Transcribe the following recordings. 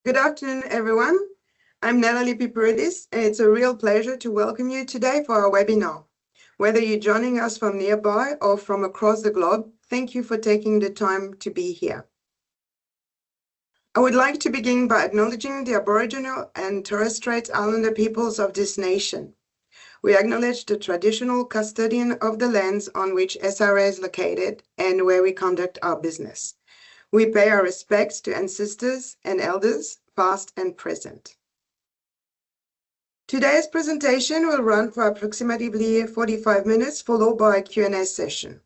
Good afternoon, everyone. I'm Nathalie Piperidis, and it's a real pleasure to welcome you today for our webinar. Whether you're joining us from nearby or from across the globe, thank you for taking the time to be here. I would like to begin by acknowledging the Aboriginal and Torres Strait Islander peoples of this nation. We acknowledge the traditional custodian of the lands on which SRA is located and where we conduct our business. We pay our respects to ancestors and elders, past and present. Today's presentation will run for approximately 45 minutes, followed by a Q&A session.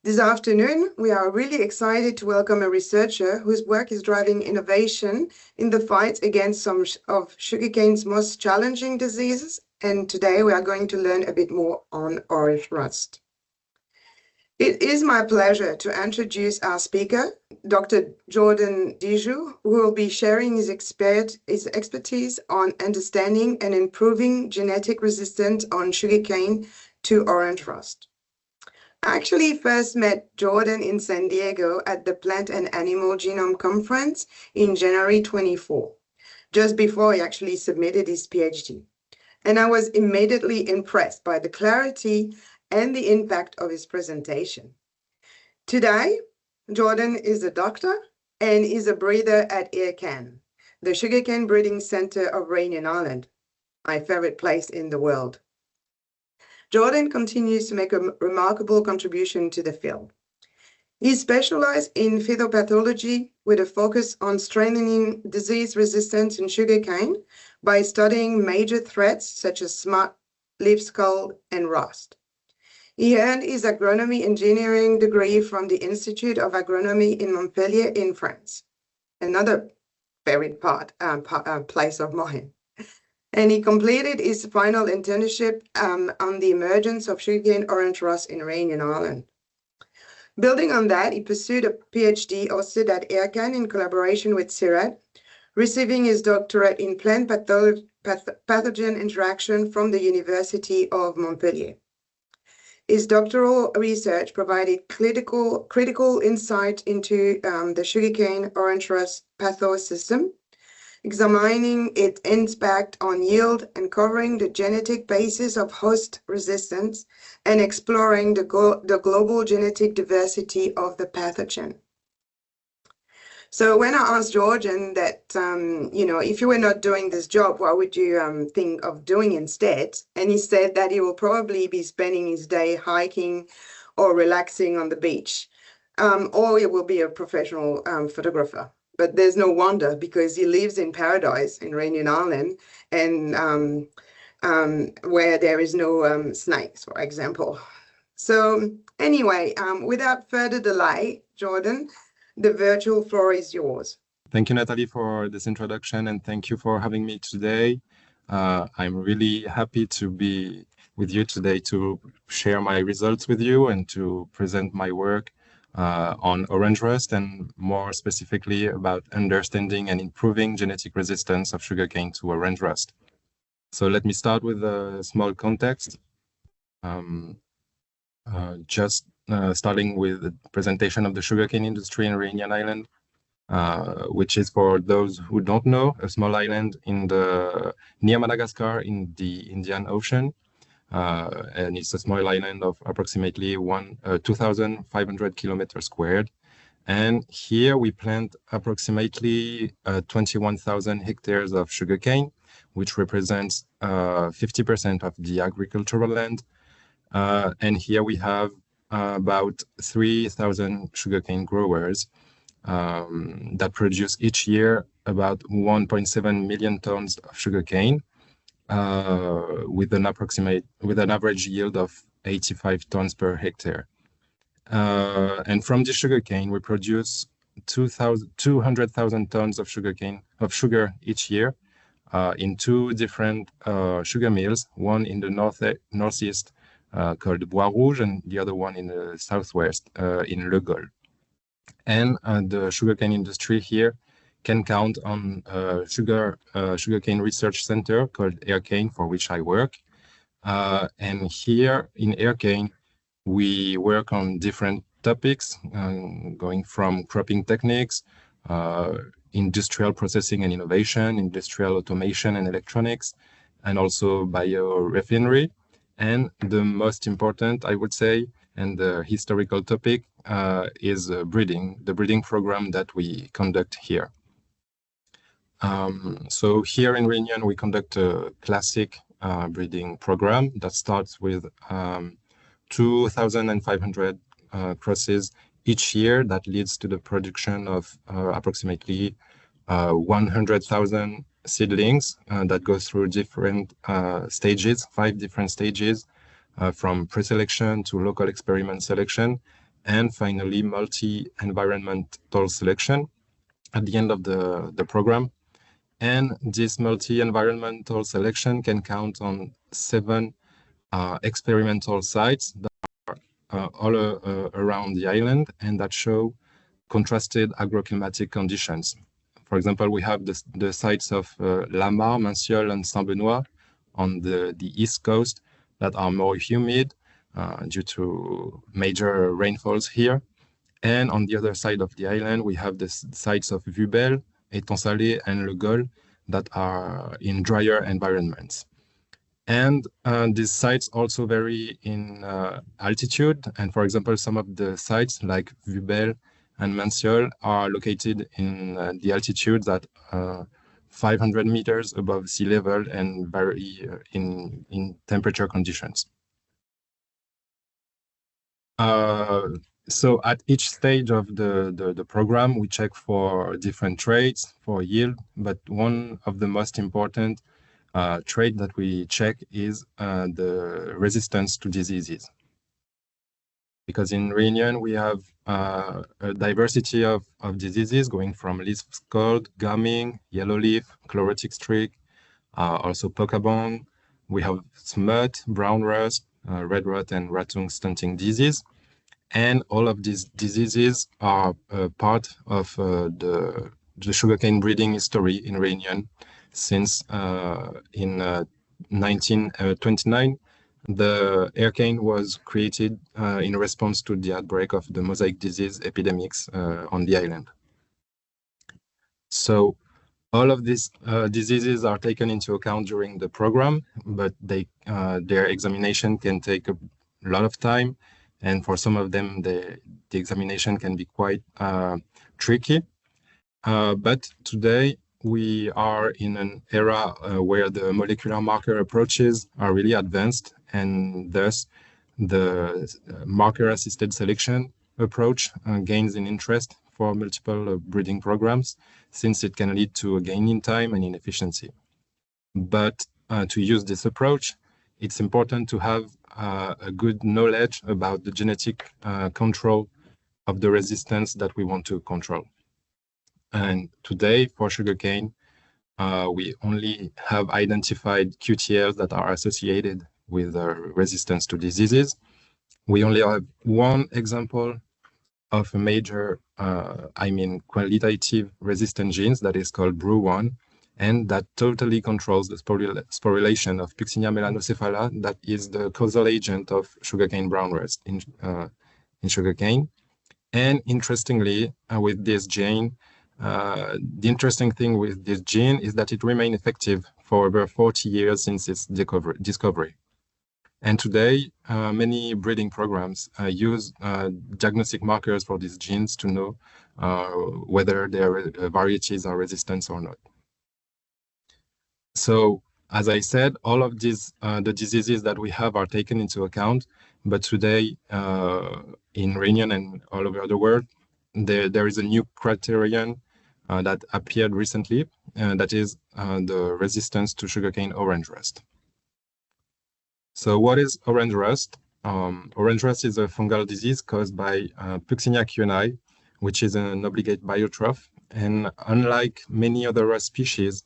This afternoon, we are really excited to welcome a researcher whose work is driving innovation in the fight against some of sugarcane's most challenging diseases, and today we are going to learn a bit more on orange rust. It is my pleasure to introduce our speaker, Dr. Jordan Dijoux, who will be sharing his expertise on understanding and improving genetic resistance on sugarcane to orange rust. I actually first met Jordan in San Diego at the Plant and Animal Genome Conference in January 24, just before he actually submitted his PhD. And I was immediately impressed by the clarity and the impact of his presentation. Today, Jordan is a doctor and is a breeder at eRcane, the sugarcane breeding center of Réunion Island, my favorite place in the world. Jordan continues to make a remarkable contribution to the field. He specialized in phytopathology with a focus on strengthening disease resistance in sugarcane by studying major threats such as smut, leaf scald, and rust. He earned his agronomy engineering degree from the Institute of Agronomy in Montpellier in France, another favorite place of mine. And he completed his final internship on the emergence of sugarcane orange rust in Réunion Island. Building on that, he pursued a PhD hosted at eRcane in collaboration with CIRAD, receiving his doctorate in plant pathogen interaction from the University of Montpellier. His doctoral research provided critical insight into the sugarcane orange rust pathosystem, examining its impact on yield and covering the genetic basis of host resistance and exploring the global genetic diversity of the pathogen. So when I asked Jordan that, if you were not doing this job, what would you think of doing instead? And he said that he will probably be spending his day hiking or relaxing on the beach, or he will be a professional photographer. But there's no wonder because he lives in paradise in Réunion Island and where there is no snakes, for example. So anyway, without further delay, Jordan, the virtual floor is yours. Thank you, Nathalie, for this introduction, and thank you for having me today. I'm really happy to be with you today to share my results with you and to present my work on orange rust and more specifically about understanding and improving genetic resistance of sugarcane to orange rust. So let me start with a small context. Starting with the presentation of the sugarcane industry in Réunion Island, which is, for those who don't know, a small island near Madagascar in the Indian Ocean. And it's a small island of approximately 2,500 kilometers squared. And here we plant approximately 21,000 hectares of sugarcane, which represents 50% of the agricultural land. And here we have about 3,000 sugarcane growers that produce each year about 1.7 million tons of sugarcane with an average yield of 85 tons per hectare. And from the sugarcane, we produce 200,000 tons of sugar each year in two different sugar mills, one in the northeast called Bois Rouge, and the other one in the southwest in Le Gol. And the sugarcane industry here can count on sugarcane research center called eRcane, for which I work. And here in eRcane, we work on different topics, going from cropping techniques, industrial processing and innovation, industrial automation and electronics, and also biorefinery. And the most important, I would say, and the historical topic is breeding, the breeding program that we conduct here. So here in Réunion, we conduct a classic breeding program that starts with 2,500 crosses each year that leads to the production of approximately 100,000 seedlings that go through different stages, 5 different stages, from pre-selection to local experiment selection, and finally multi-environmental selection at the end of the program. And this multi-environmental selection can count on 7 experimental sites that are all around the island and that show contrasted agroclimatic conditions. For example, we have the sites of Lamar, Manciol, and Saint-Benoît on the east coast that are more humid due to major rainfalls here. And on the other side of the island, we have the sites of Vubel, Étang-Salé, and Le Gol that are in drier environments. And these sites also vary in altitude. And for example, some of the sites like Vubel and Manciol are located in the altitudes at 500 meters above sea level and vary in temperature conditions. So at each stage of the program, we check for different traits for yield, but one of the most important trait that we check is the resistance to diseases. Because in Réunion, we have a diversity of diseases going from leaf scald, gumming, yellow leaf, chlorotic streak, also pokabong. We have smut, brown rust, red rot, and ratung stunting disease. And all of these diseases are part of the sugarcane breeding history in Réunion since in 1929. The eRcane was created in response to the outbreak of the mosaic disease epidemics on the island. So all of these diseases are taken into account during the program, but their examination can take a lot of time. And for some of them, the examination can be quite tricky. But today, we are in an era where the molecular marker approaches are really advanced, and thus the marker-assisted selection approach gains in interest for multiple breeding programs, since it can lead to a gain in time and in efficiency. But to use this approach, it's important to have a good knowledge about the genetic control of the resistance that we want to control. And today, for sugarcane, we only have identified QTLs that are associated with resistance to diseases. We only have one example of a major, qualitative resistant genes that is called BRU1, and that totally controls the sporulation of Puccinia melanocephala, that is the causal agent of sugarcane brown rust in sugarcane. And interestingly, with this gene, the interesting thing with this gene is that it remained effective for over 40 years since its discovery. And today, many breeding programs use diagnostic markers for these genes to know whether their varieties are resistant or not. So, as I said, all of these, the diseases that we have are taken into account, but today in Réunion and all over the world, there is a new criterion that appeared recently, that is the resistance to sugarcane orange rust. So what is orange rust? Orange rust is a fungal disease caused by Puccinia kuehnii, which is an obligate biotroph. And unlike many other rust species,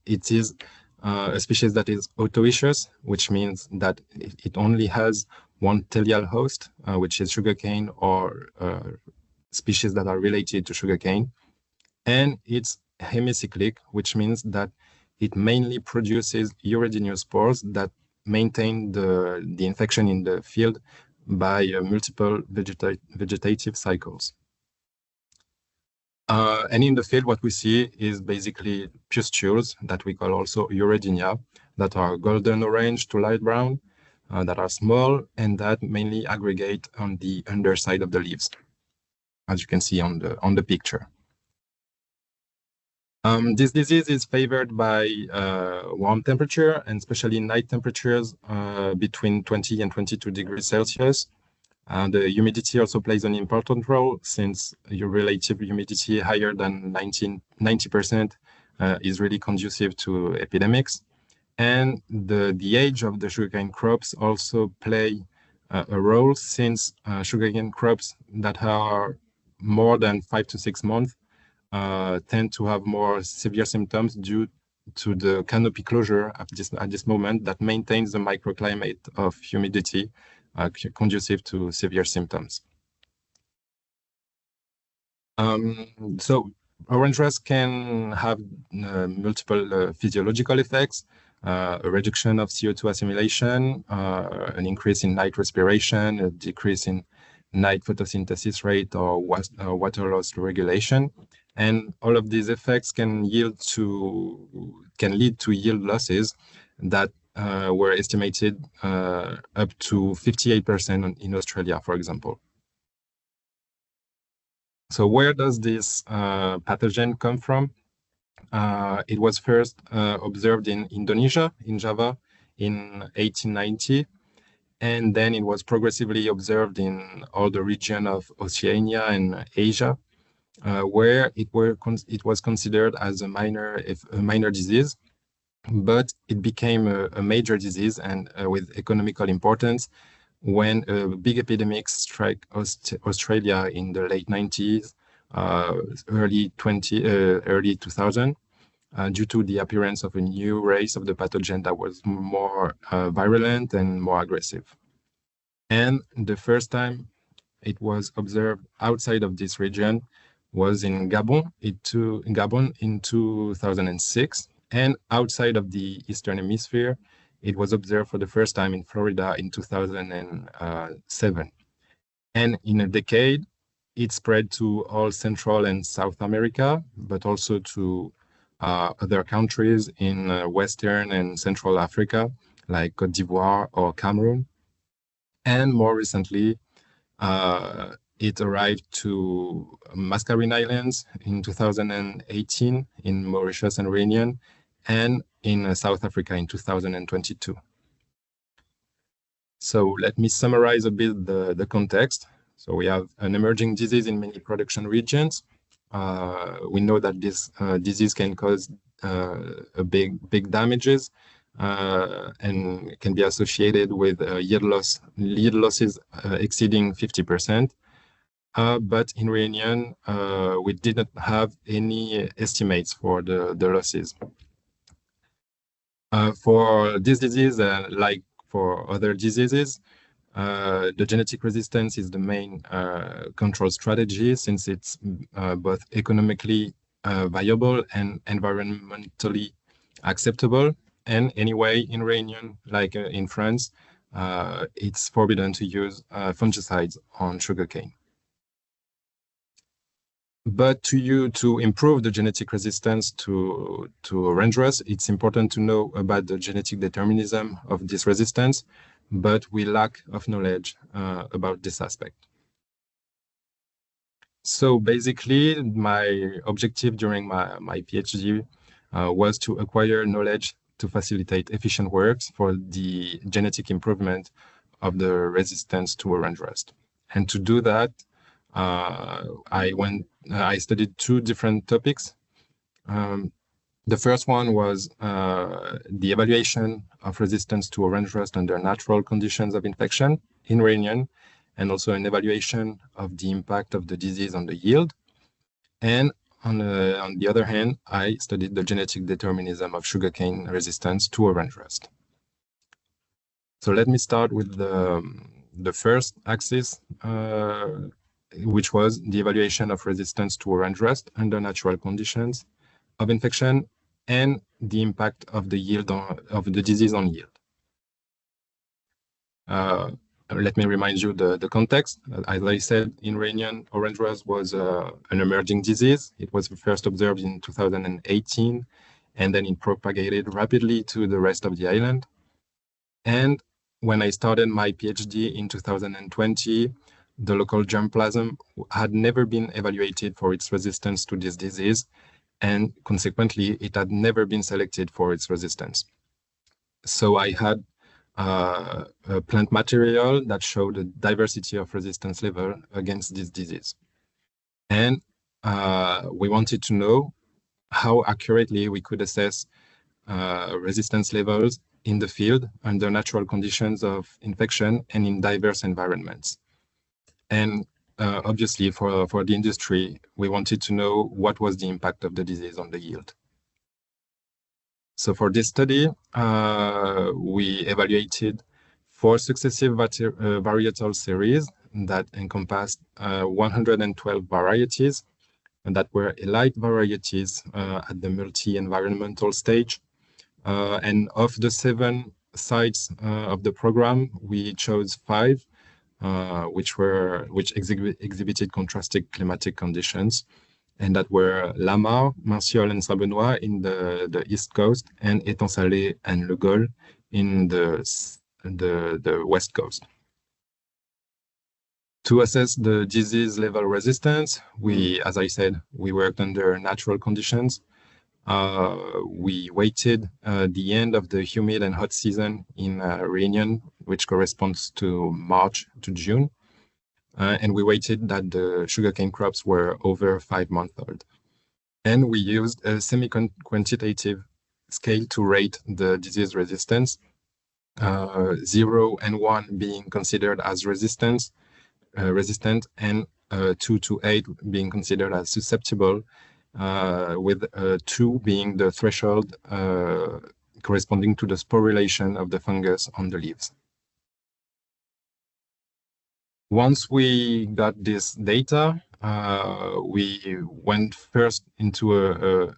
it is a species that is autoecious, which means that it only has one teleal host, which is sugarcane or species that are related to sugarcane. And it's hemicyclic, which means that it mainly produces uridinospores that maintain the infection in the field by multiple vegetative cycles. And in the field, what we see is basically pustules that we call also euridinia, that are golden orange to light brown, that are small, and that mainly aggregate on the underside of the leaves, as you can see on the picture. This disease is favored by warm temperature, and especially night temperatures between 20 and 22 degrees Celsius. The humidity also plays an important role, since your relative humidity higher than 90% is really conducive to epidemics. And the age of the sugarcane crops also play a role, since sugarcane crops that are more than 5 to 6 months tend to have more severe symptoms due to the canopy closure at this moment that maintains the microclimate of humidity conducive to severe symptoms. So orange rust can have multiple physiological effects, a reduction of CO2 assimilation, an increase in night respiration, a decrease in night photosynthesis rate, or water loss regulation. And all of these effects can lead to yield losses that were estimated up to 58% in Australia, for example. So where does this pathogen come from? It was first observed in Indonesia, in Java, in 1890. And then it was progressively observed in all the region of Oceania and Asia, where it was considered as a minor disease, but it became a major disease and with economical importance when a big epidemic struck Australia in the late 90s, early 2000, due to the appearance of a new race of the pathogen that was more virulent and more aggressive. And the first time it was observed outside of this region was in Gabon, in 2006, and outside of the Eastern Hemisphere, it was observed for the first time in Florida in 2007. And in a decade, it spread to all Central and South America, but also to other countries in Western and Central Africa, like Côte d'Ivoire or Cameroon. And more recently, it arrived to Mascarene Islands in 2018, in Mauritius and Réunion, and in South Africa in 2022. So let me summarize a bit the context. So we have an emerging disease in many production regions. We know that this disease can cause big damages and can be associated with yield losses exceeding 50%. But in Réunion, we didn't have any estimates for the losses. For this disease, like for other diseases, the genetic resistance is the main control strategy, since it's both economically viable and environmentally acceptable. And anyway, in Réunion, like in France, it's forbidden to use fungicides on sugarcane. But to improve the genetic resistance to orange rust, it's important to know about the genetic determinism of this resistance, but we lack of knowledge about this aspect. So basically, my objective during my PhD was to acquire knowledge to facilitate efficient works for the genetic improvement of the resistance to orange rust. And to do that, I studied two different topics. The first one was the evaluation of resistance to orange rust under natural conditions of infection in Réunion, and also an evaluation of the impact of the disease on the yield. And on the other hand, I studied the genetic determinism of sugarcane resistance to orange rust. So let me start with the first axis, which was the evaluation of resistance to orange rust under natural conditions of infection and the impact of the yield of the disease on yield. let me remind you the context. As I said, in Réunion, orange rust was an emerging disease. It was first observed in 2018, and then it propagated rapidly to the rest of the island. And when I started my PhD in 2020, the local germplasm had never been evaluated for its resistance to this disease, and consequently, it had never been selected for its resistance. So I had a plant material that showed a diversity of resistance level against this disease. And we wanted to know how accurately we could assess resistance levels in the field under natural conditions of infection and in diverse environments. And obviously for the industry, we wanted to know what was the impact of the disease on the yield. So for this study, we evaluated 4 successive varietal series that encompassed 112 varieties, and that were elite varieties at the multi-environmental stage. And of the 7 sites of the program, we chose 5, which exhibited contrasting climatic conditions, and that were Lamar, Martial, and Saint-Benoît in the East Coast, and Étang-Salé and Le Gol in the West Coast. To assess the disease level resistance, as I said, we worked under natural conditions. We waited the end of the humid and hot season in Réunion, which corresponds to March to June. And we waited that the sugarcane crops were over 5 months old. And we used a semi-quantitative scale to rate the disease resistance, 0 and 1 being considered as resistant, and 2 to 8 being considered as susceptible, with 2 being the threshold corresponding to the sporulation of the fungus on the leaves. Once we got this data, we went first into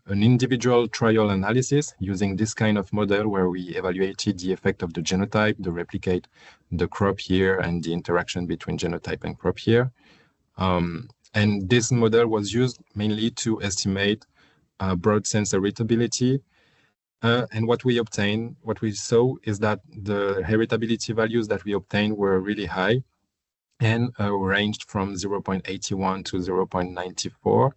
an individual trial analysis using this kind of model where we evaluated the effect of the genotype, the replicate, the crop year, and the interaction between genotype and crop year. And this model was used mainly to estimate broad sense heritability. And what we saw is that the heritability values that we obtained were really high, and ranged from 0.81 to 0.94,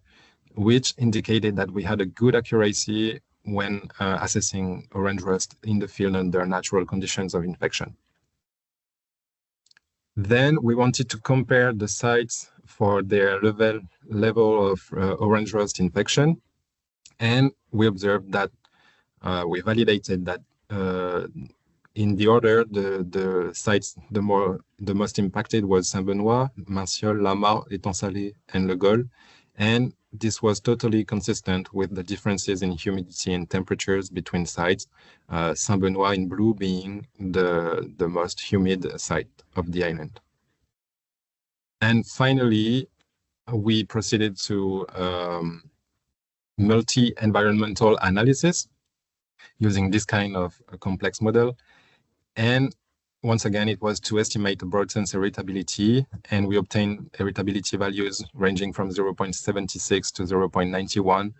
which indicated that we had a good accuracy when assessing orange rust in the field under natural conditions of infection. Then we wanted to compare the sites for their level of orange rust infection, and we observed that we validated that in the order, the sites the most impacted was Saint-Benoît, Martial, Lamar, Étang-Salé, and Le Gol, and this was totally consistent with the differences in humidity and temperatures between sites, Saint-Benoît in blue being the most humid site of the island. And finally, we proceeded to multi-environmental analysis using this kind of complex model. And once again, it was to estimate the broad sense heritability, and we obtained heritability values ranging from 0.76 to 0.91,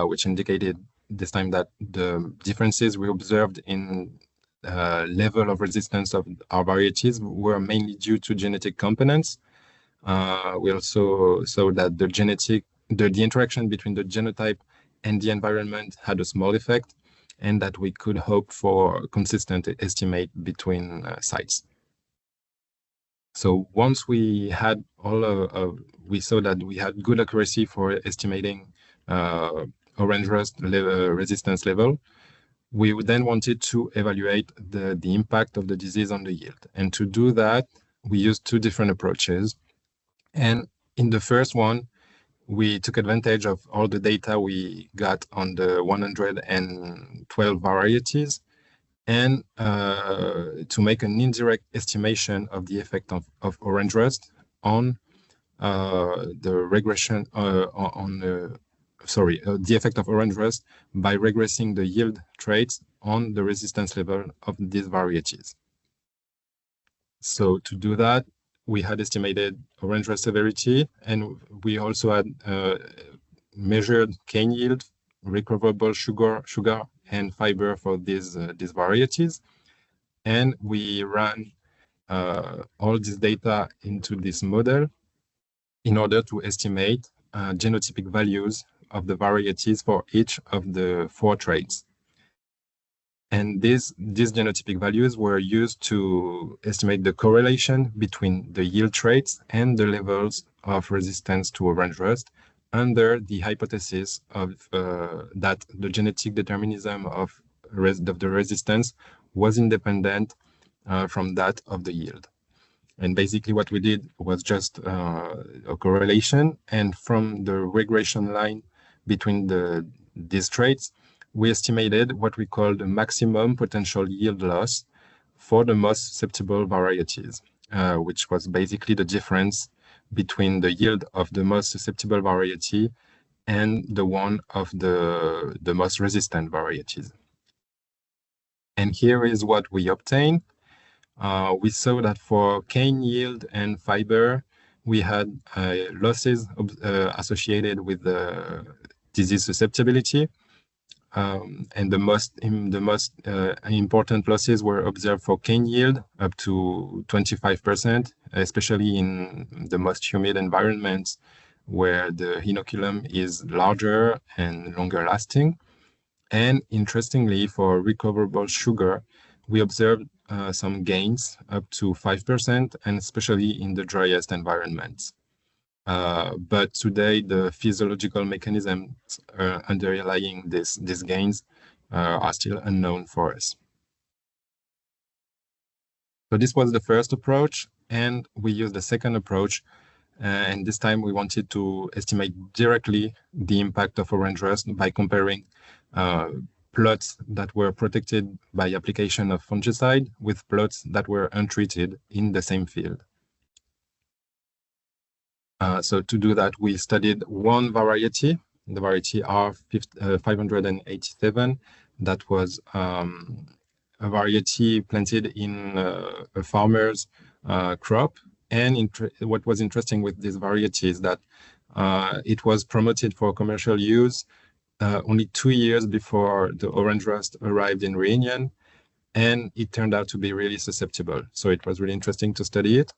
which indicated this time that the differences we observed in level of resistance of our varieties were mainly due to genetic components. We also saw that the interaction between the genotype and the environment had a small effect, and that we could hope for consistent estimate between sites. So once we had we saw that we had good accuracy for estimating orange rust resistance level, we then wanted to evaluate the impact of the disease on the yield. And to do that, we used 2 different approaches. And in the first one, we took advantage of all the data we got on the 112 varieties, and to make an indirect estimation of the effect of orange rust on the regression the effect of orange rust by regressing the yield traits on the resistance level of these varieties. So to do that, we had estimated orange rust severity, and we also had measured cane yield, recoverable sugar and fiber for these varieties. And we ran all this data into this model in order to estimate genotypic values of the varieties for each of the 4 traits. And these genotypic values were used to estimate the correlation between the yield traits and the levels of resistance to orange rust under the hypothesis of that the genetic determinism of the resistance was independent from that of the yield. And basically what we did was just a correlation, and from the regression line between these traits, we estimated what we call the maximum potential yield loss for the most susceptible varieties, which was basically the difference between the yield of the most susceptible variety and the one of the most resistant varieties. And here is what we obtained. We saw that for cane yield and fiber, we had losses associated with the disease susceptibility. And the most important losses were observed for cane yield, up to 25%, especially in the most humid environments where the inoculum is larger and longer lasting. And interestingly, for recoverable sugar, we observed some gains up to 5%, and especially in the driest environments. But today, the physiological mechanisms underlying these gains are still unknown for us. So this was the first approach, and we used the second approach. And this time we wanted to estimate directly the impact of orange rust by comparing plots that were protected by application of fungicide with plots that were untreated in the same field. So to do that, we studied one variety, the variety R587, that was a variety planted in a farmer's crop. And what was interesting with this variety is that it was promoted for commercial use only 2 years before the orange rust arrived in Réunion, and it turned out to be really susceptible. So it was really interesting to study it.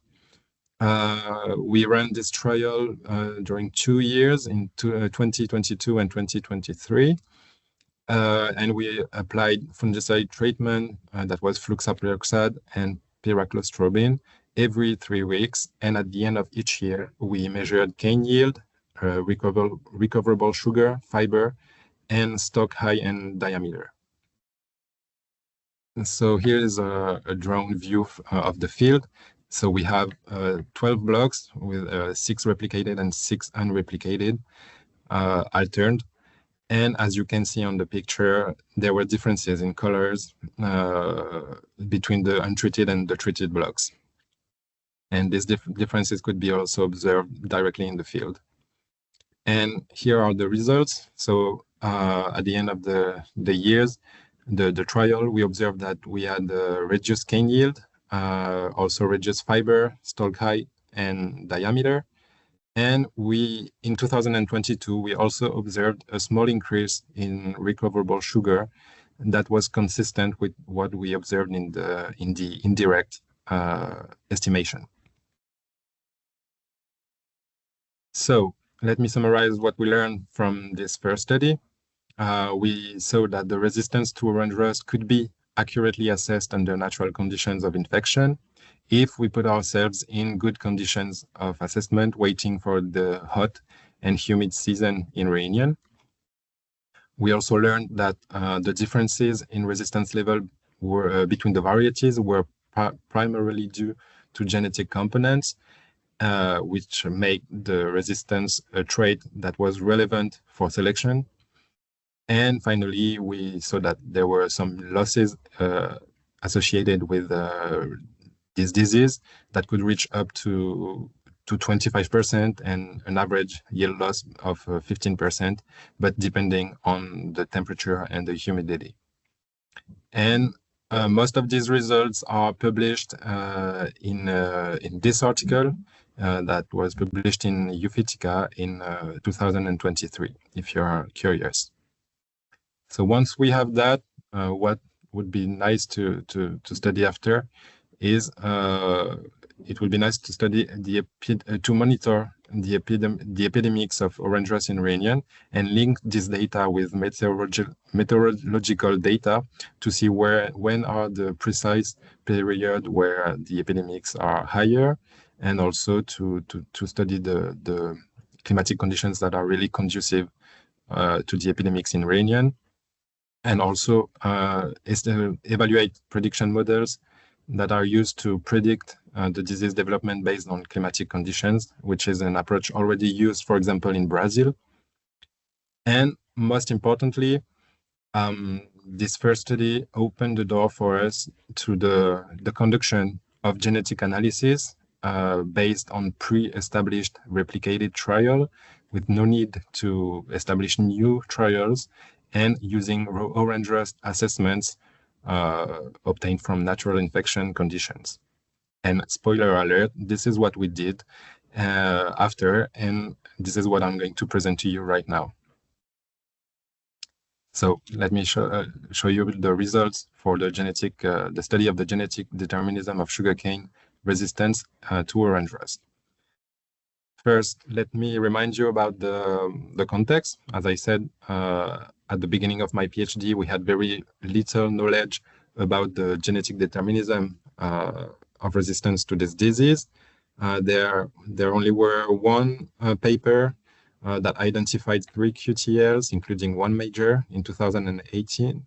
We ran this trial during 2 years in 2022 and 2023. And we applied fungicide treatment that was fluxapyroxad and pyraclostrobin every 3 weeks. And at the end of each year, we measured cane yield, recoverable sugar, fiber, and stalk height and diameter. So here is a drone view of the field. So we have 12 blocks with 6 replicated and 6 unreplicated, alterned. And as you can see on the picture, there were differences in colors between the untreated and the treated blocks. And these differences could be also observed directly in the field. And here are the results. So at the end of the years, the trial, we observed that we had reduced cane yield, also reduced fiber, stalk height, and diameter. And in 2022, we also observed a small increase in recoverable sugar that was consistent with what we observed in the indirect estimation. So let me summarize what we learned from this first study. We saw that the resistance to orange rust could be accurately assessed under natural conditions of infection if we put ourselves in good conditions of assessment, waiting for the hot and humid season in Réunion. We also learned that the differences in resistance level between the varieties were primarily due to genetic components, which make the resistance a trait that was relevant for selection. And finally, we saw that there were some losses associated with this disease that could reach up to 25% and an average yield loss of 15%, but depending on the temperature and the humidity. And Most of these results are published in this article that was published in Euphytica in 2023, if you're curious. So once we have that, what would be nice to study after is it would be nice to study to monitor the epidemics of orange rust in Réunion and link this data with meteorological data to see when are the precise period where the epidemics are higher, and also to study the climatic conditions that are really conducive to the epidemics in Réunion, and also evaluate prediction models that are used to predict the disease development based on climatic conditions, which is an approach already used, for example, in Brazil. And most importantly, this first study opened the door for us to the conduction of genetic analysis based on pre-established replicated trial, with no need to establish new trials, and using orange rust assessments obtained from natural infection conditions. And spoiler alert, this is what we did after, and this is what I'm going to present to you right now. So let me show you the results for the study of the genetic determinism of sugarcane resistance to orange rust. First, let me remind you about the context. As I said, at the beginning of my PhD, we had very little knowledge about the genetic determinism of resistance to this disease. There only were one paper that identified 3 QTLs, including one major in 2018.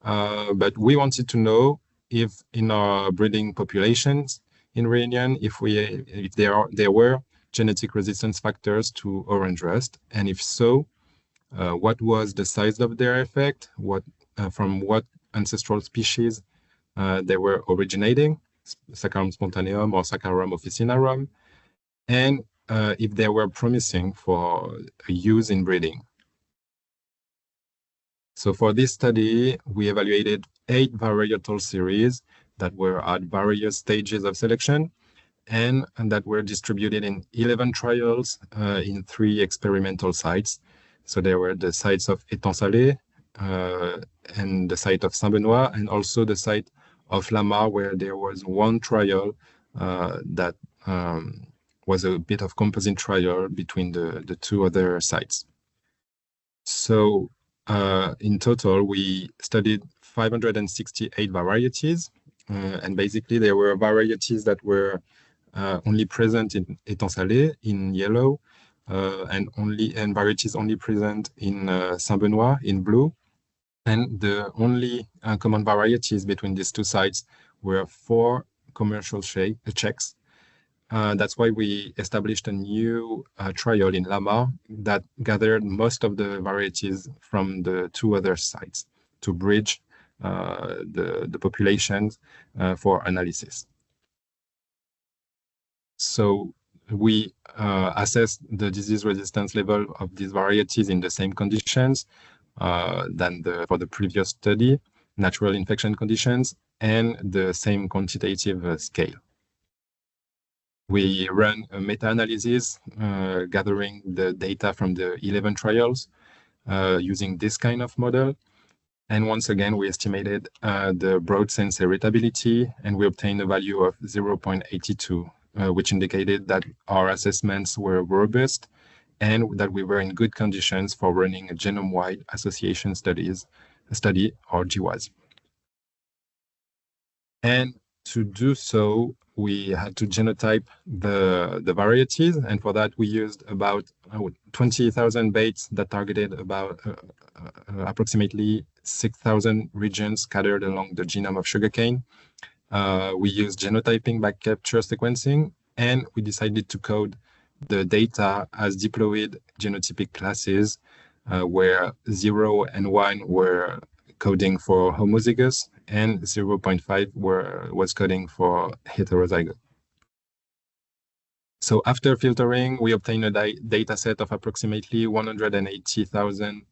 But we wanted to know if in our breeding populations in Réunion, if there were genetic resistance factors to orange rust, and if so, what was the size of their effect, from what ancestral species they were originating, Saccharum spontaneum or Saccharum officinarum, and if they were promising for use in breeding. So for this study, we evaluated 8 varietal series that were at various stages of selection, and that were distributed in 11 trials in 3 experimental sites. So there were the sites of Étang-Salé and the site of Saint-Benoît, and also the site of Lamar, where there was one trial that was a bit of composite trial between the 2 other sites. So in total, we studied 568 varieties, and basically there were varieties that were only present in Étang-Salé in yellow, and varieties only present in Saint-Benoît in blue. And the only common varieties between these 2 sites were 4 commercial checks. That's why we established a new trial in Lama that gathered most of the varieties from the 2 other sites to bridge the populations for analysis. So we assessed the disease resistance level of these varieties in the same conditions than for the previous study, natural infection conditions, and the same quantitative scale. We ran a meta-analysis gathering the data from the 11 trials using this kind of model. And once again, we estimated the broad sense heritability, and we obtained a value of 0.82, which indicated that our assessments were robust and that we were in good conditions for running a genome-wide association study, or GWAS. And to do so, we had to genotype the varieties, and for that we used about 20,000 baits that targeted about approximately 6,000 regions scattered along the genome of sugarcane. We used genotyping by capture sequencing, and we decided to code the data as diploid genotypic classes, where 0 and 1 were coding for homozygous, and 0.5 was coding for heterozygote. So after filtering, we obtained a data set of approximately 180,000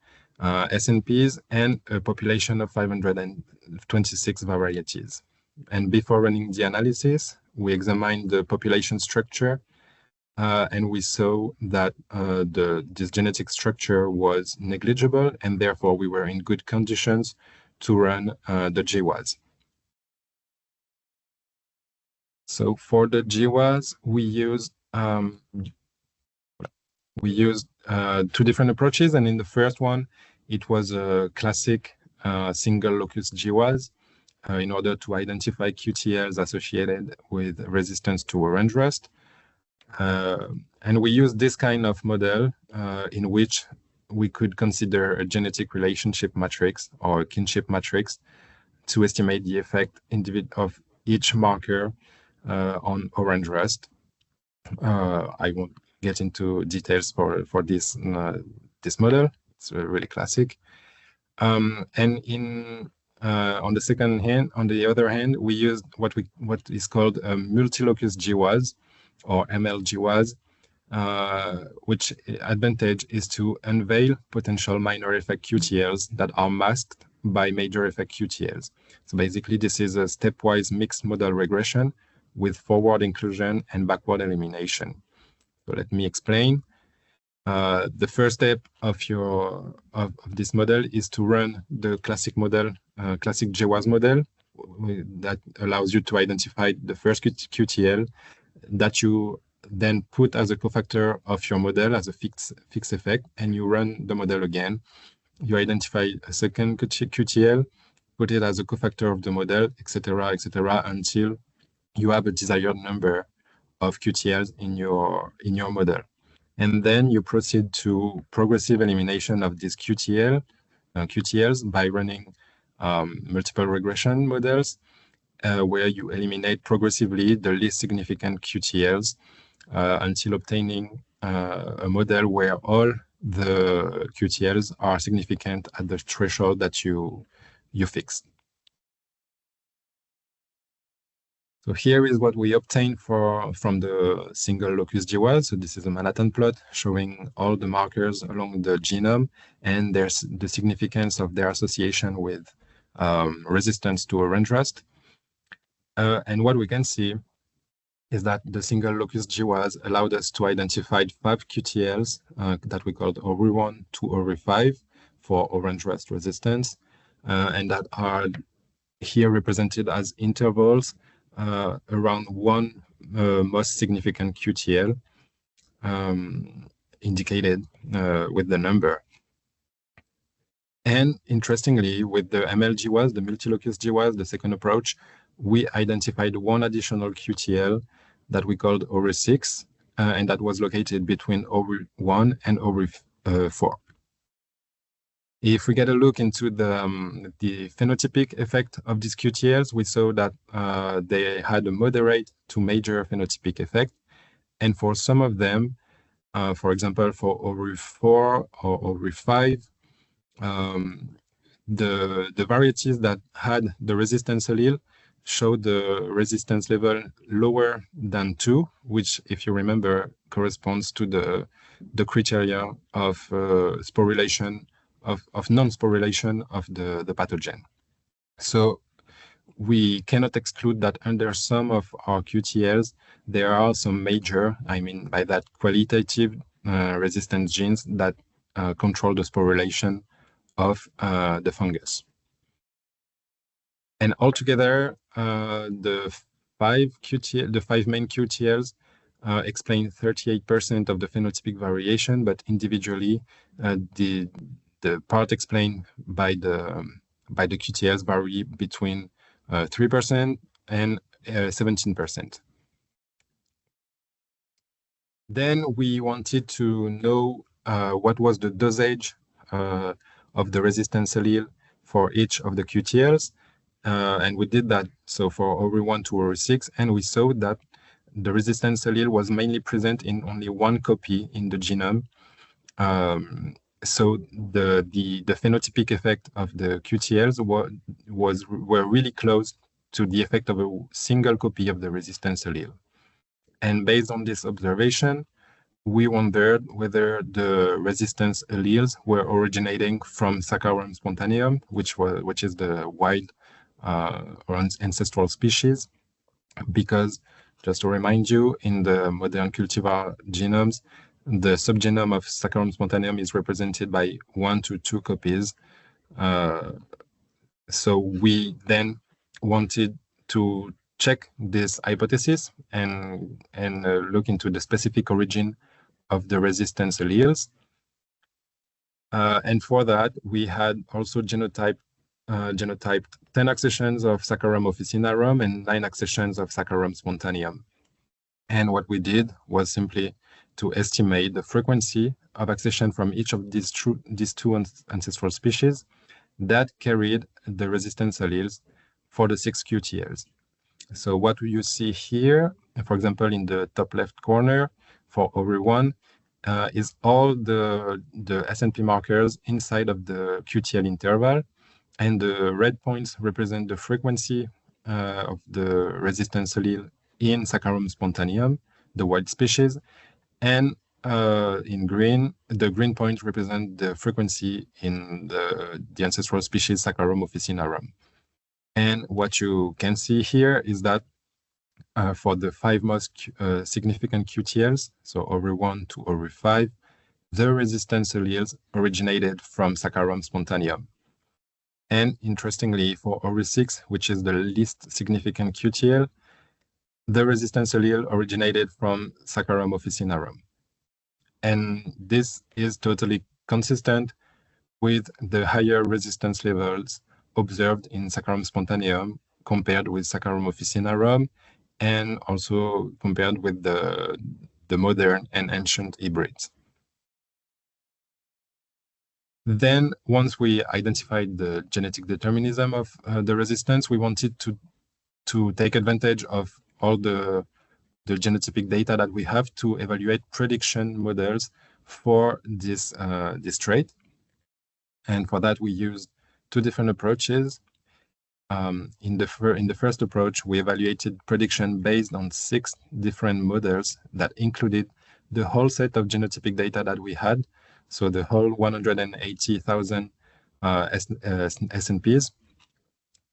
SNPs, and a population of 526 varieties. And before running the analysis, we examined the population structure, and we saw that this genetic structure was negligible, and therefore we were in good conditions to run the GWAS. So for the GWAS, we used two different approaches, and in the first one, it was a classic single locus GWAS in order to identify QTLs associated with resistance to orange rust. And we used this kind of model in which we could consider a genetic relationship matrix or a kinship matrix to estimate the effect of each marker on orange rust. I won't get into details for this this model. It's really classic. And on the other hand, we used what is called a multi-locus GWAS or ML-GWAS, which advantage is to unveil potential minor effect QTLs that are masked by major effect QTLs. So basically, this is a stepwise mixed model regression with forward inclusion and backward elimination. So let me explain. The first step of this model is to run the classic model, classic GWAS model, that allows you to identify the first QTL that you then put as a cofactor of your model as a fixed effect, and you run the model again. You identify a second QTL, put it as a cofactor of the model, etc., until you have a desired number of QTLs in your model. And then you proceed to progressive elimination of these QTLs by running multiple regression models, where you eliminate progressively the least significant QTLs until obtaining a model where all the QTLs are significant at the threshold that you fixed. So here is what we obtained from the single locus GWAS. So this is a Manhattan plot showing all the markers along the genome and there's the significance of their association with resistance to orange rust. And what we can see is that the single locus GWAS allowed us to identify 5 QTLs that we called ORI1 to ORI5 for orange rust resistance, and that are here represented as intervals around one most significant QTL indicated with the number. And interestingly, with the ML-GWAS, the multi-locus GWAS, the second approach, we identified one additional QTL that we called ORI6, and that was located between ORI1 and ORI4. If we get a look into the phenotypic effect of these QTLs, we saw that they had a moderate to major phenotypic effect. And for some of them, for example, for ORI4 or ORI5, the varieties that had the resistance allele showed the resistance level lower than 2, which, if you remember, corresponds to the criteria of sporulation, of non-sporulation of the pathogen. So we cannot exclude that under some of our QTLs, there are some major, I mean by that qualitative resistance genes that control the sporulation of the fungus. And altogether, the 5 main QTLs explain 38% of the phenotypic variation, but individually, the part explained by the QTLs vary between 3% and 17%. Then we wanted to know what was the dosage of the resistance allele for each of the QTLs. And we did that. So for ORI1 to ORI6, and we saw that the resistance allele was mainly present in only one copy in the genome. So the phenotypic effect of the QTLs were really close to the effect of a single copy of the resistance allele. And based on this observation, we wondered whether the resistance alleles were originating from Saccharum spontaneum, which is the wild or ancestral species, because just to remind you, in the modern cultivar genomes, the subgenome of Saccharum spontaneum is represented by 1 to 2 copies. So we then wanted to check this hypothesis and look into the specific origin of the resistance alleles. And for that, we had also genotyped 10 accessions of Saccharum officinarum and 9 accessions of Saccharum spontaneum. And what we did was simply to estimate the frequency of accession from each of these two ancestral species that carried the resistance alleles for the 6 QTLs. So what you see here, for example, in the top left corner for ORI1, is all the SNP markers inside of the QTL interval, and the red points represent the frequency of the resistance allele in Saccharum spontaneum, the wild species, and in green, the green points represent the frequency in the ancestral species Saccharum officinarum. And what you can see here is that for the 5 most significant QTLs, so ORI1 to ORI5, the resistance alleles originated from Saccharum spontaneum. And interestingly, for ORI6, which is the least significant QTL, the resistance allele originated from Saccharum officinarum. And this is totally consistent with the higher resistance levels observed in Saccharum spontaneum compared with Saccharum officinarum, and also compared with the modern and ancient hybrids. Then, once we identified the genetic determinism of the resistance, we wanted to take advantage of all the genotypic data that we have to evaluate prediction models for this trait. And for that, we used 2 different approaches. In the first approach, we evaluated prediction based on 6 different models that included the whole set of genotypic data that we had, so the whole 180,000 SNPs.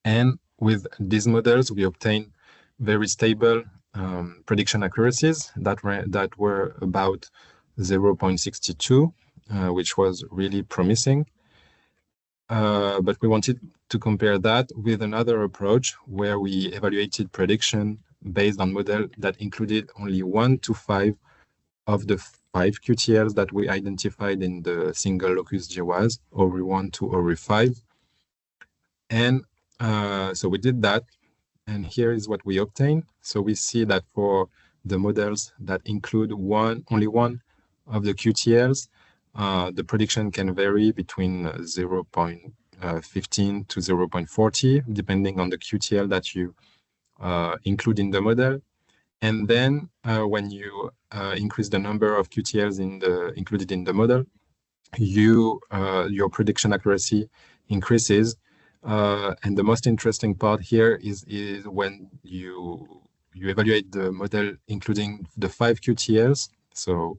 And with these models, we obtained very stable prediction accuracies that were about 0.62, which was really promising. But we wanted to compare that with another approach where we evaluated prediction based on model that included only 1 to 5 of the 5 QTLs that we identified in the single locus GWAS, ORI1 to ORI5. And so we did that, and here is what we obtained. So we see that for the models that include only one of the QTLs, the prediction can vary between 0.15 to 0.40, depending on the QTL that you include in the model. And then when you increase the number of QTLs included in the model, your prediction accuracy increases. And the most interesting part here is when you evaluate the model including the 5 QTLs, so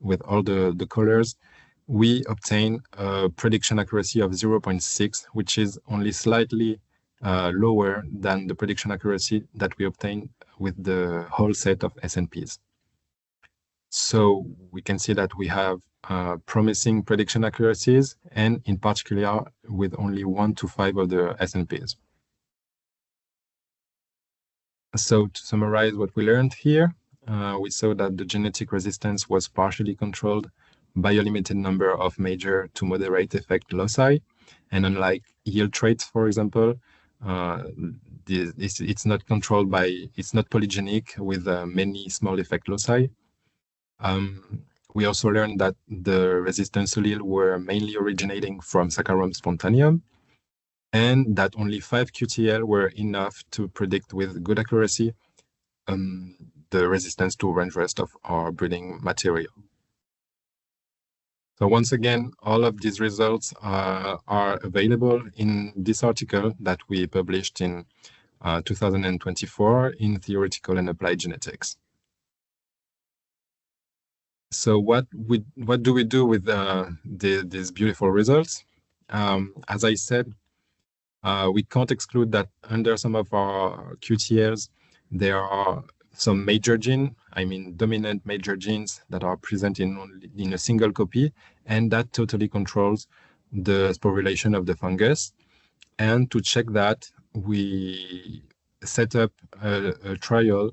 with all the colors, we obtain a prediction accuracy of 0.6, which is only slightly lower than the prediction accuracy that we obtain with the whole set of SNPs. So we can see that we have promising prediction accuracies, and in particular with only 1 to 5 of the SNPs. So to summarize what we learned here, we saw that the genetic resistance was partially controlled by a limited number of major to moderate effect loci. And unlike yield traits, for example, it's not controlled it's not polygenic with many small effect loci. We also learned that the resistance allele were mainly originating from Saccharum spontaneum, and that only 5 QTL were enough to predict with good accuracy the resistance to range rest of our breeding material. So once again, all of these results are available in this article that we published in 2024 in Theoretical and Applied Genetics. So what do we do with these beautiful results? As I said, we can't exclude that under some of our QTLs, there are some major genes, I mean dominant major genes that are present in a single copy, and that totally controls the sporulation of the fungus. And to check that, we set up a trial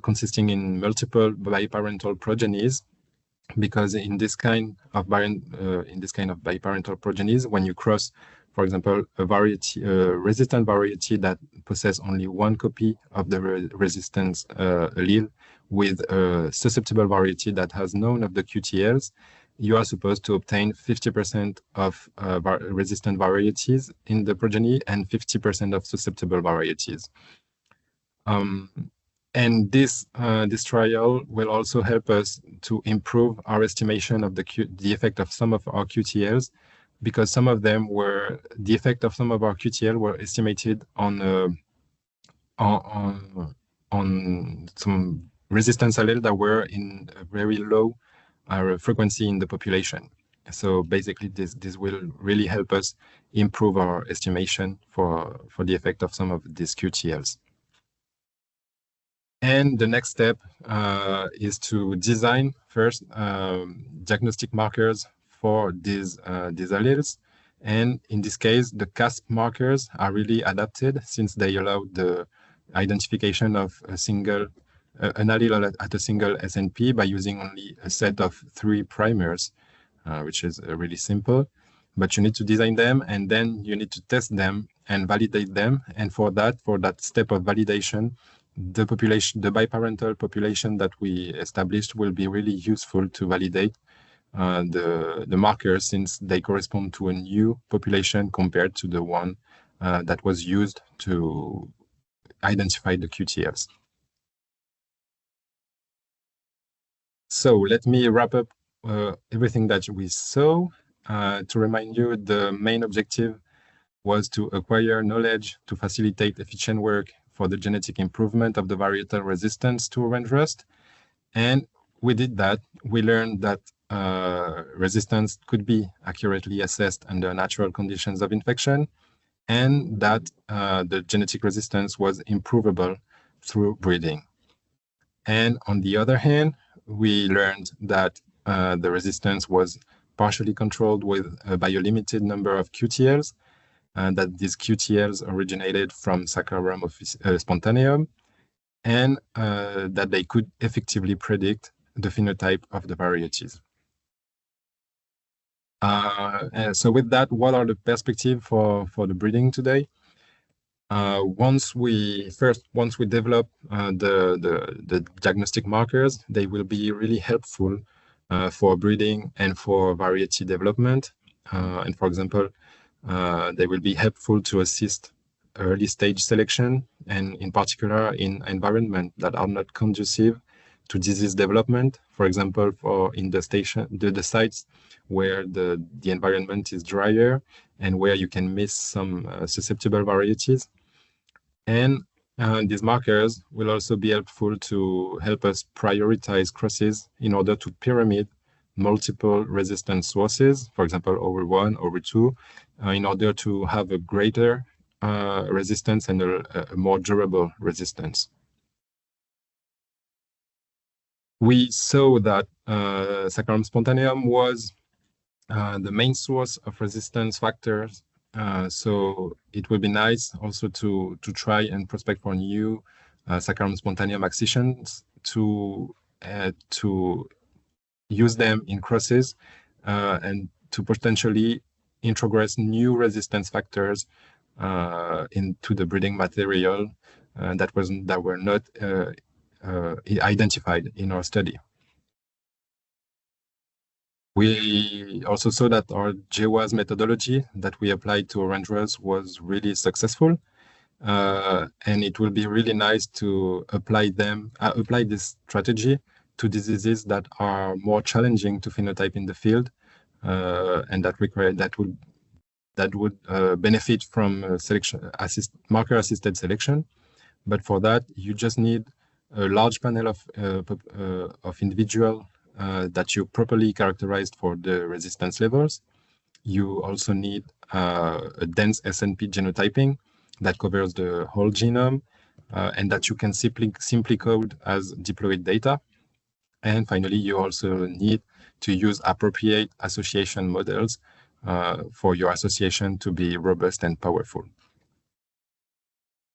consisting in multiple biparental progenies, because in this kind of biparental progenies, when you cross, for example, a resistant variety that possesses only one copy of the resistance allele with a susceptible variety that has none of the QTLs, you are supposed to obtain 50% of resistant varieties in the progeny and 50% of susceptible varieties. And this trial will also help us to improve our estimation of the effect of some of our QTLs, because the effect of some of our QTL were estimated on some resistance allele that were in a very low frequency in the population. So basically, this will really help us improve our estimation for the effect of some of these QTLs. And the next step is to design first diagnostic markers for these alleles. And in this case, the CASP markers are really adapted, since they allow the identification of an allele at a single SNP by using only a set of 3 primers, which is really simple. But you need to design them, and then you need to test them and validate them. And for that step of validation, the biparental population that we established will be really useful to validate the markers, since they correspond to a new population compared to the one that was used to identify the QTLs. So let me wrap up everything that we saw. To remind you, the main objective was to acquire knowledge to facilitate efficient work for the genetic improvement of the varietal resistance to orange rust. And we did that. We learned that resistance could be accurately assessed under natural conditions of infection, and that the genetic resistance was improvable through breeding. And on the other hand, we learned that the resistance was partially controlled with a biolimited number of QTLs, and that these QTLs originated from Saccharum of spontaneum, and that they could effectively predict the phenotype of the varieties. So with that, what are the perspectives for the breeding today? Once we develop the diagnostic markers, they will be really helpful for breeding and for variety development. And for example, they will be helpful to assist early stage selection, and in particular in environments that are not conducive to disease development. For example, in the sites where the environment is drier and where you can miss some susceptible varieties. And these markers will also be helpful to help us prioritize crosses in order to pyramid multiple resistance sources, for example, over 1, over 2, in order to have a greater resistance and a more durable resistance. We saw that Saccharum spontaneum was the main source of resistance factors. So it would be nice also to try and prospect for new Saccharum spontaneum accessions to use them in crosses and to potentially introduce new resistance factors into the breeding material that were not identified in our study. We also saw that our GWAS methodology that we applied to orange rust was really successful, and it will be really nice to apply this strategy to diseases that are more challenging to phenotype in the field, and that would benefit from marker assisted selection. But for that, you just need a large panel of individual that you properly characterized for the resistance levels. You also need a dense SNP genotyping that covers the whole genome and that you can simply code as diploid data. And finally, you also need to use appropriate association models for your association to be robust and powerful.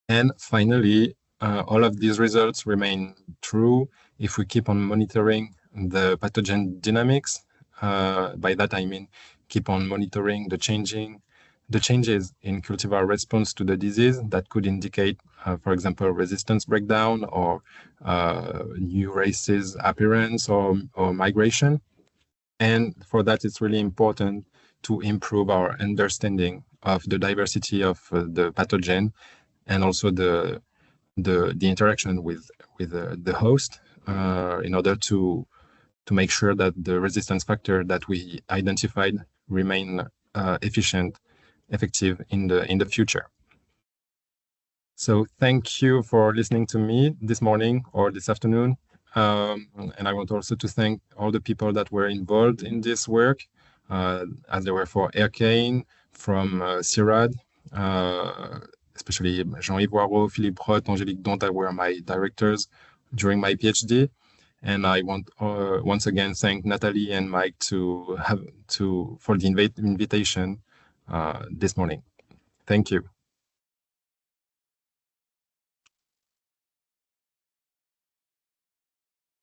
And finally, all of these results remain true if we keep on monitoring the pathogen dynamics. By that, I mean, keep on monitoring the changes in cultivar response to the disease that could indicate, for example, resistance breakdown or new races appearance or migration. And for that, it's really important to improve our understanding of the diversity of the pathogen and also the interaction with the host in order to make sure that the resistance factor that we identified remain effective in the future. So thank you for listening to me this morning or this afternoon. And I want also to thank all the people that were involved in this work, as they were for eRcane, from CIRAD, especially Jean-Yves Waro, Philippe Roth, Angélique Donta were my directors during my PhD. And I want once again thank Nathalie and Mike for the invitation this morning. Thank you.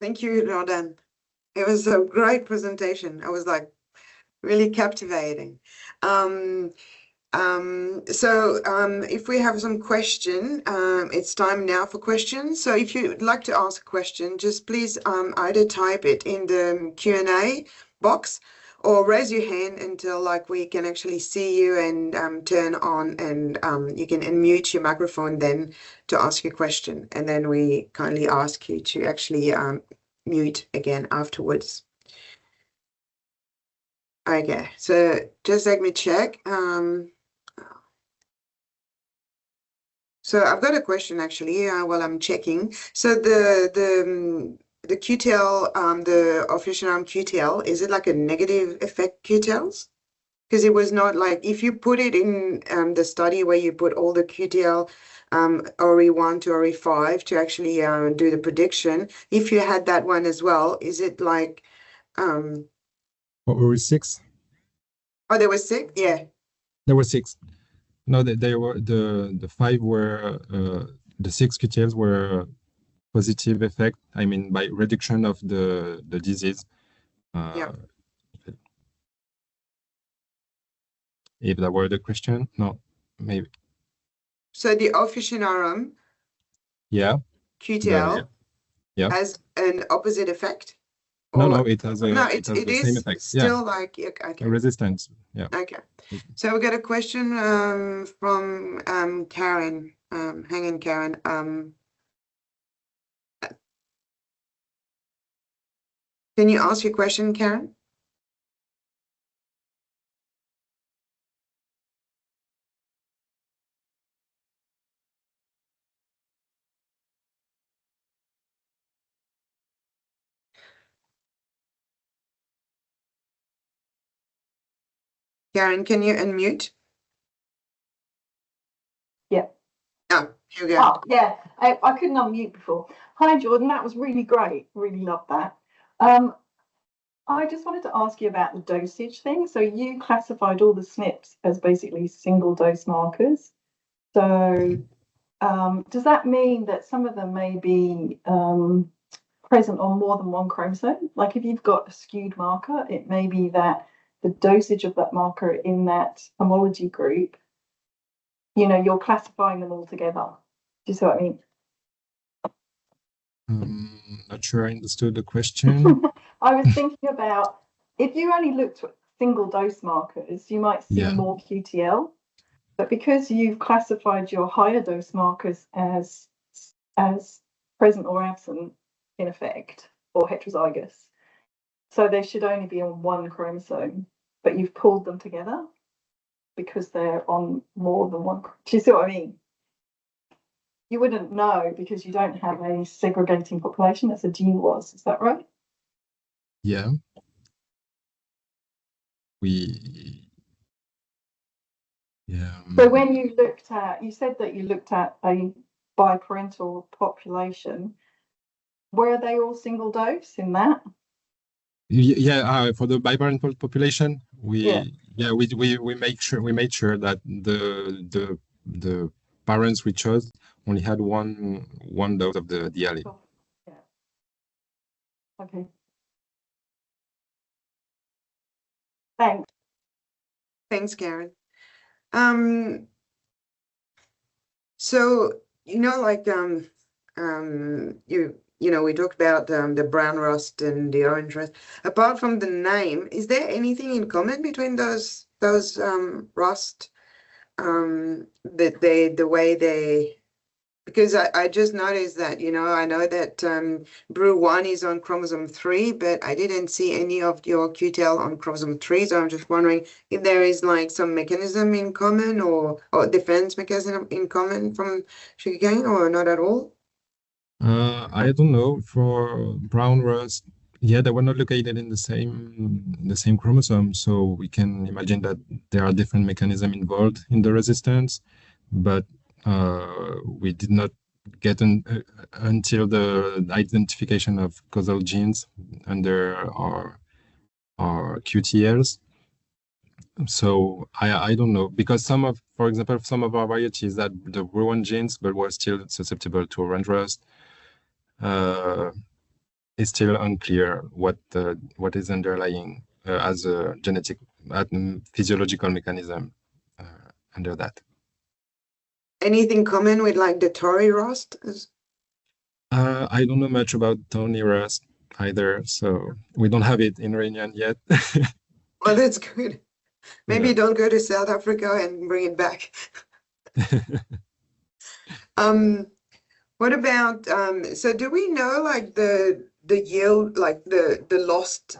Thank you, Jordan. It was a great presentation. It was like really captivating. If we have some question, it's time now for questions. So if you'd like to ask a question, just please either type it in the Q&A box or raise your hand until like we can actually see you and turn on, and you can unmute your microphone then to ask your question. And then we kindly ask you to actually mute again afterwards. Okay, so just let me check. So I've got a question actually while I'm checking. So the QTL, the official QTL, is it like a negative effect QTLs? Because it was not like, if you put it in the study where you put all the QTL ORI1 to ORI5 to actually do the prediction, if you had that one as well, is it like ORI6? Oh, there was 6? Yeah. There were 6. No, they were the 5 were the 6 QTLs were positive effect. I mean, by reduction of the disease. Yeah. If that were the question, no, maybe. So the officinarum, QTL, has an opposite effect. No, it has no, it has it the is same effect. still like okay. A resistance. Yeah. Okay. So we got a question from Karen. Hang in, Karen. Can you ask your question, Karen? Karen, can you unmute? Yeah. Oh, here we go. Oh, yeah. I couldn't unmute before. Hi, Jordan. That was really great. Really loved that. I just wanted to ask you about the dosage thing. So you classified all the SNPs as basically single dose markers. So does that mean that some of them may be present on more than one chromosome? Like if you've got a skewed marker, it may be that the dosage of that marker in that homology group, you're classifying them all together. Do you see what I mean? Not sure I understood the question. I was thinking about if you only looked at single dose markers, you might see more QTL. But because you've classified your higher dose markers as present or absent in effect, or heterozygous, so they should only be on one chromosome, but you've pulled them together because they're on more than one. Do you see what I mean? You wouldn't know because you don't have a segregating population. That's a GWAS. Is that right? Yeah. Yeah. So when you looked at, you said that you looked at a biparental population. Were they all single dose in that? Yeah, for the biparental population, Yeah. we made sure that the parents we chose only had one dose of the allele. Cool. Yeah. Okay. Thanks. Thanks, Karen. So like we talked about the brown rust and the orange rust. Apart from the name, is there anything in common between those rust? The way they, because I just noticed that, I know that BRU1 is on chromosome 3, but I didn't see any of your QTL on chromosome 3. So I'm just wondering if there is like some mechanism in common or defense mechanism in common from sugarcane or not at all. I don't know. For brown rust, yeah, they were not located in the same chromosome, so we can imagine that there are different mechanisms involved in the resistance, but we did not get until the identification of causal genes under our QTLs. So I don't know, because for example, some of our varieties that the Rowan genes but were still susceptible to orange rust. It's still unclear what is underlying as a genetic physiological mechanism under that. Anything common with like the Tory rust? I don't know much about Tony rust either, so we don't have it in Réunion yet. Well, that's good. Maybe Yeah. don't go to South Africa and bring it back. What about so do we know like the yield, like the lost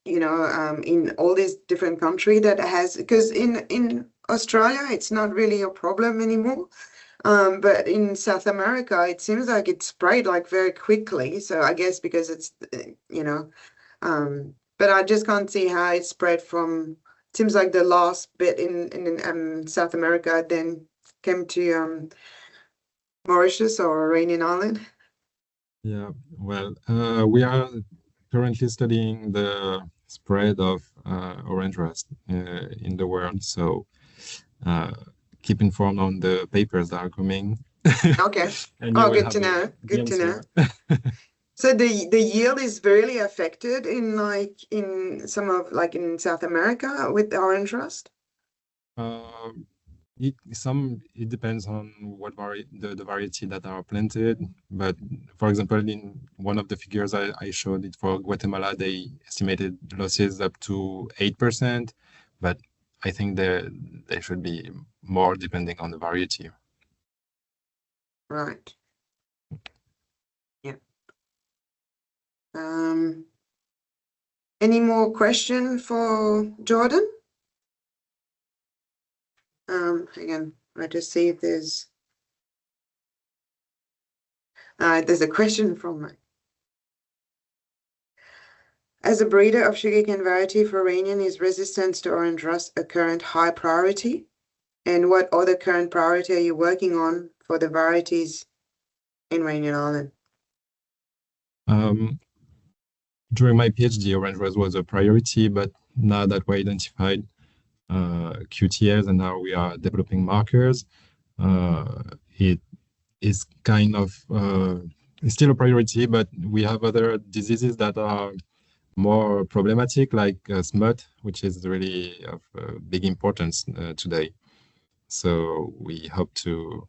in all these different countries that has, because in Australia it's not really a problem anymore. But in South America it seems like it's spread like very quickly. So I guess because it's but I just can't see how it spread from, seems like the last bit in South America then came to Mauritius or Réunion Island. Yeah, well, we are currently studying the spread of orange rust in the world, so keep informed on the papers that are coming. Okay. And you Oh, will good have to know. the Good to know. answer. So the yield is really affected in some of like in South America with the orange rust. It depends on what the variety that are planted, but for example, in one of the figures I showed it for Guatemala, they estimated losses up to 8%, but I think they should be more depending on the variety. Right. Yeah. Any more question for Jordan? Again, I just see if there's a question from Mike. As a breeder of sugarcane variety for Réunion, is resistance to orange rust a current high priority? And what other current priority are you working on for the varieties in Réunion Island? During my PhD, orange rust was a priority, but now that we identified QTLs and now we are developing markers, it is kind of it's still a priority, but we have other diseases that are more problematic, like smut, which is really of big importance today. So we hope to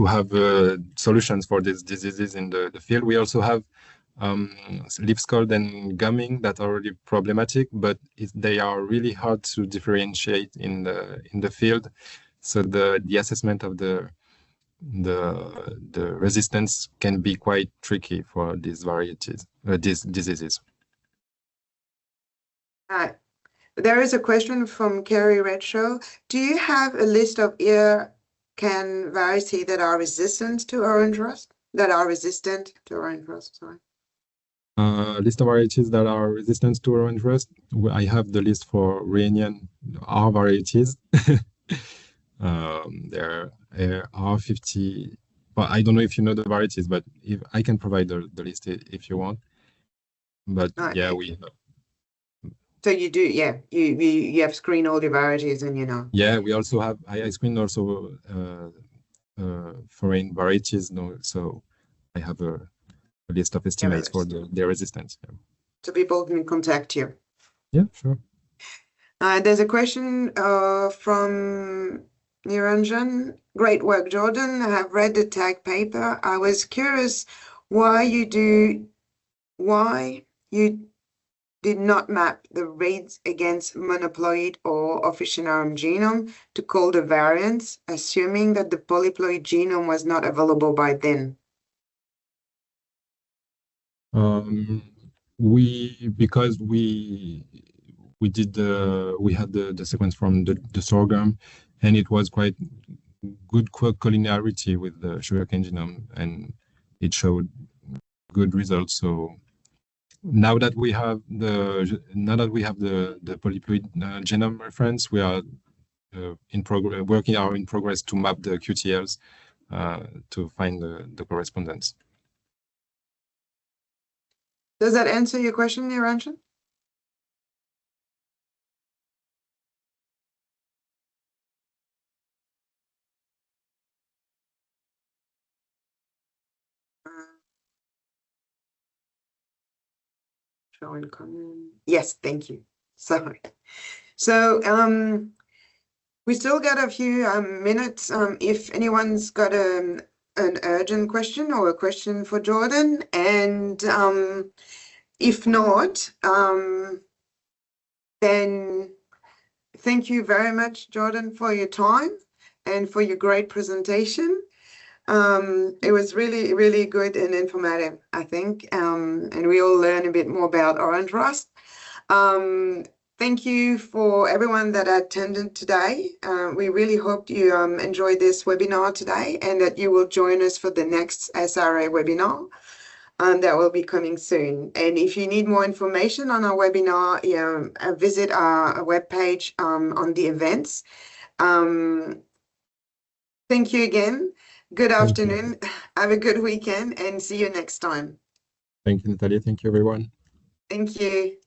have solutions for these diseases in the field. We also have leaf scald and gumming that are really problematic, but they are really hard to differentiate in the field. So the assessment of the resistance can be quite tricky for these varieties, these diseases. There is a question from Kerry Redshaw. Do you have a list of eRcane variety that are resistant to orange rust? that are resistant to orange rust? Sorry. List of varieties that are resistant to orange rust. I have the list for Réunion R varieties. There are 50. Well, I don't know if you know the varieties, but if I can provide the list if you want. But yeah, we. So you do, yeah. You have screened all the varieties, and you know. Yeah, we also have. I screened also foreign varieties. No, so I have a list of estimates for their resistance. Yeah. So people can contact you. Yeah, sure. There's a question from Niranjan. Great work, Jordan. I have read the tag paper. I was curious why you did not map the reads against monoploid or officinarum genome to call the variants, assuming that the polyploid genome was not available by then. Because we had the sequence from the sorghum, and it was quite good collinearity with the sugarcane genome, and it showed good results. So now that we have the polyploid genome reference, we are in progress to map the QTLs to find the correspondence. Does that answer your question, Niranjan? Showing comment. Yes, thank you. Sorry. So we still got a few minutes. If anyone's got an urgent question or a question for Jordan, and if not, then thank you very much, Jordan, for your time and for your great presentation. It was really, really good and informative, I think, and we all learn a bit more about orange rust. Thank you for everyone that attended today. We really hope you enjoyed this webinar today and that you will join us for the next SRA webinar that will be coming soon. And if you need more information on our webinar, visit our webpage on the events. Thank you again. Good afternoon. Have a good weekend and see you next time. Thank you, Nathalie. Thank you, everyone. Thank you.